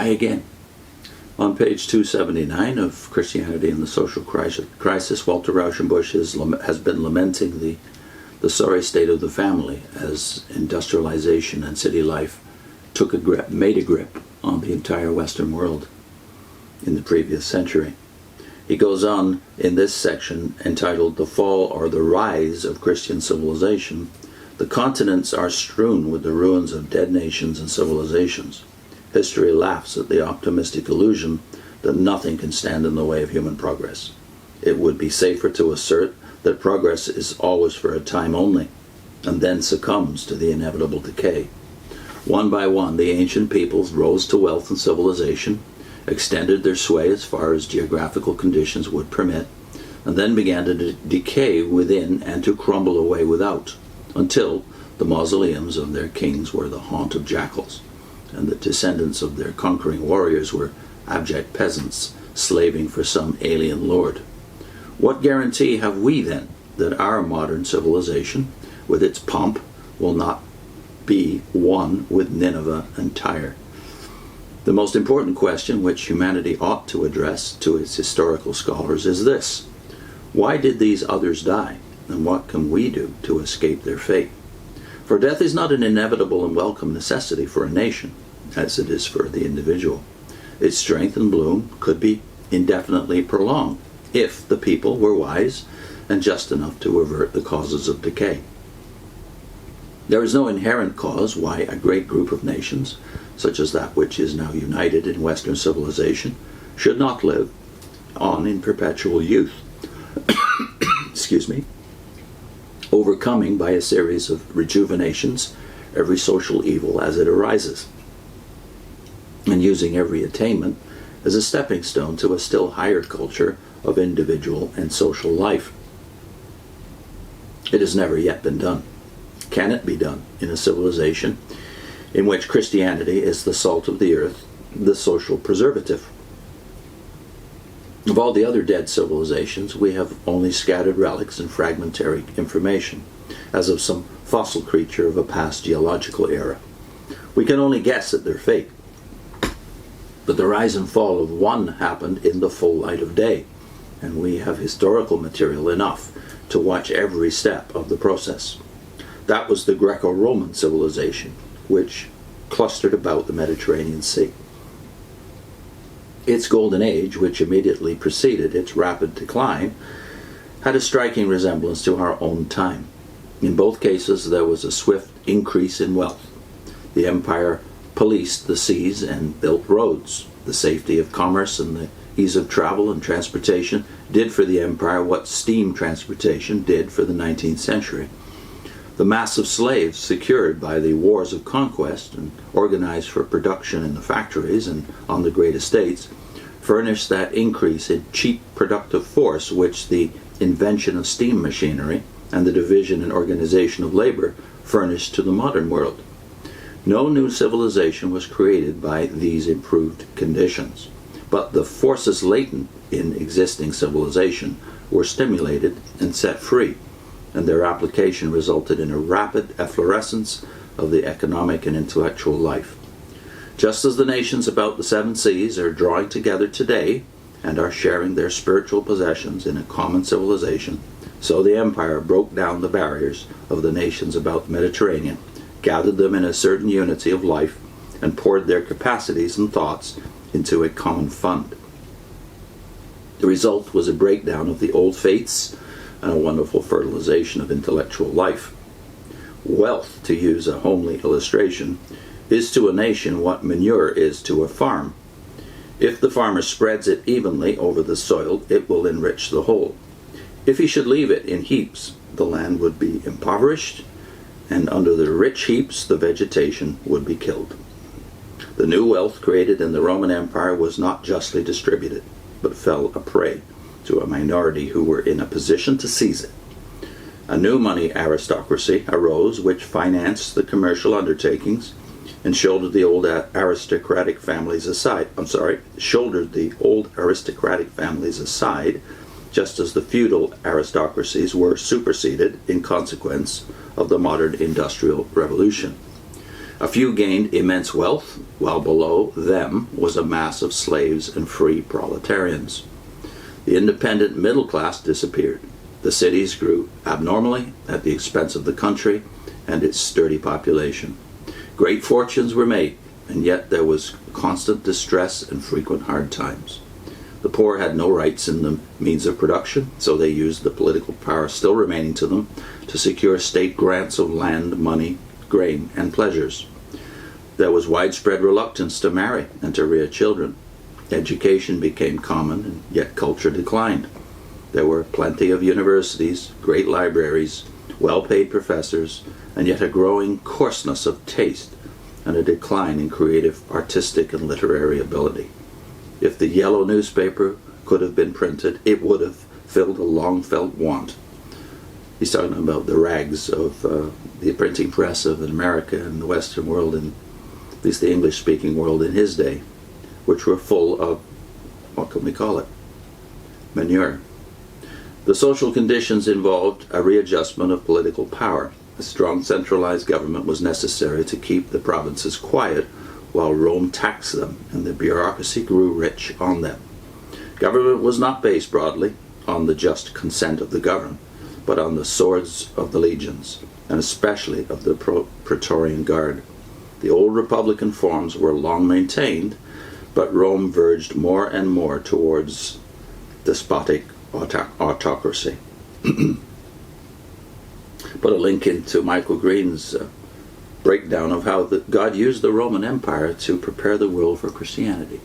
die again. On page 279 of Christianity and the Social Crisis, Walter Rauschenbusch has been lamenting the sorry state of the family as industrialization and city life made a grip on the entire Western world in the previous century. He goes on in this section entitled "The Fall or the Rise of Christian Civilization." The continents are strewn with the ruins of dead nations and civilizations. History laughs at the optimistic illusion that nothing can stand in the way of human progress. It would be safer to assert that progress is always for a time only, and then succumbs to the inevitable decay. One by one, the ancient peoples rose to wealth and civilization, extended their sway as far as geographical conditions would permit, and then began to decay within and to crumble away without, until the mausoleums of their kings were the haunt of jackals, and the descendants of their conquering warriors were abject peasants slaving for some alien lord. What guarantee have we then that our modern civilization, with its pomp, will not be one with Nineveh and Tyre? The most important question which humanity ought to address to its historical scholars is this: why did these others die, and what can we do to escape their fate? For death is not an inevitable and welcome necessity for a nation, as it is for the individual. Its strength and bloom could be indefinitely prolonged if the people were wise and just enough to avert the causes of decay. There is no inherent cause why a great group of nations, such as that which is now united in Western civilization, should not live on in perpetual youth, excuse me, overcoming by a series of rejuvenations every social evil as it arises, and using every attainment as a stepping stone to a still higher culture of individual and social life. It has never yet been done. Can it be done in a civilization in which Christianity is the salt of the earth, the social preservative? Of all the other dead civilizations, we have only scattered relics and fragmentary information, as of some fossil creature of a past geological era. We can only guess at their fate. But the rise and fall of one happened in the full light of day, and we have historical material enough to watch every step of the process. That was the Graeco-Roman civilization, which clustered about the Mediterranean Sea. Its golden age, which immediately preceded its rapid decline, had a striking resemblance to our own time. In both cases, there was a swift increase in wealth. The empire policed the seas and built roads. The safety of commerce and the ease of travel and transportation did for the empire what steam transportation did for the 19th century. The mass of slaves secured by the wars of conquest and organized for production in the factories and on the great estates furnished that increase in cheap productive force which the invention of steam machinery and the division and organization of labor furnished to the modern world. No new civilization was created by these improved conditions, but the forces latent in existing civilization were stimulated and set free, and their application resulted in a rapid efflorescence of the economic and intellectual life. Just as the nations about the seven seas are drawing together today and are sharing their spiritual possessions in a common civilization, so the empire broke down the barriers of the nations about the Mediterranean, gathered them in a certain unity of life, and poured their capacities and thoughts into a common fund. The result was a breakdown of the old faiths and a wonderful fertilization of intellectual life. Wealth, to use a homely illustration, is to a nation what manure is to a farm. If the farmer spreads it evenly over the soil, it will enrich the whole. If he should leave it in heaps, the land would be impoverished, and under the rich heaps the vegetation would be killed. The new wealth created in the Roman Empire was not justly distributed, but fell a prey to a minority who were in a position to seize it. A new money aristocracy arose which financed the commercial undertakings and shouldered the old aristocratic families aside, just as the feudal aristocracies were superseded in consequence of the modern industrial revolution. A few gained immense wealth, while below them was a mass of slaves and free proletarians. The independent middle class disappeared. The cities grew abnormally at the expense of the country and its sturdy population. Great fortunes were made, and yet there was constant distress and frequent hard times. The poor had no rights in the means of production, so they used the political power still remaining to them to secure state grants of land, money, grain, and pleasures. There was widespread reluctance to marry and to rear children. Education became common, and yet culture declined. There were plenty of universities, great libraries, well-paid professors, and yet a growing coarseness of taste and a decline in creative, artistic, and literary ability. If the yellow newspaper could have been printed, it would have filled a long-felt want. He's talking about the rags of the printing press of America and the Western world, and at least the English-speaking world in his day, which were full of, what can we call it? Manure. The social conditions involved a readjustment of political power. A strong centralized government was necessary to keep the provinces quiet while Rome taxed them and the bureaucracy grew rich on them. Government was not based broadly on the just consent of the governed, but on the swords of the legions, and especially of the Praetorian Guard. The old republican forms were long maintained, but Rome verged more and more towards despotic autocracy. Put a link into Michael Green's breakdown of how God used the Roman Empire to prepare the world for Christianity.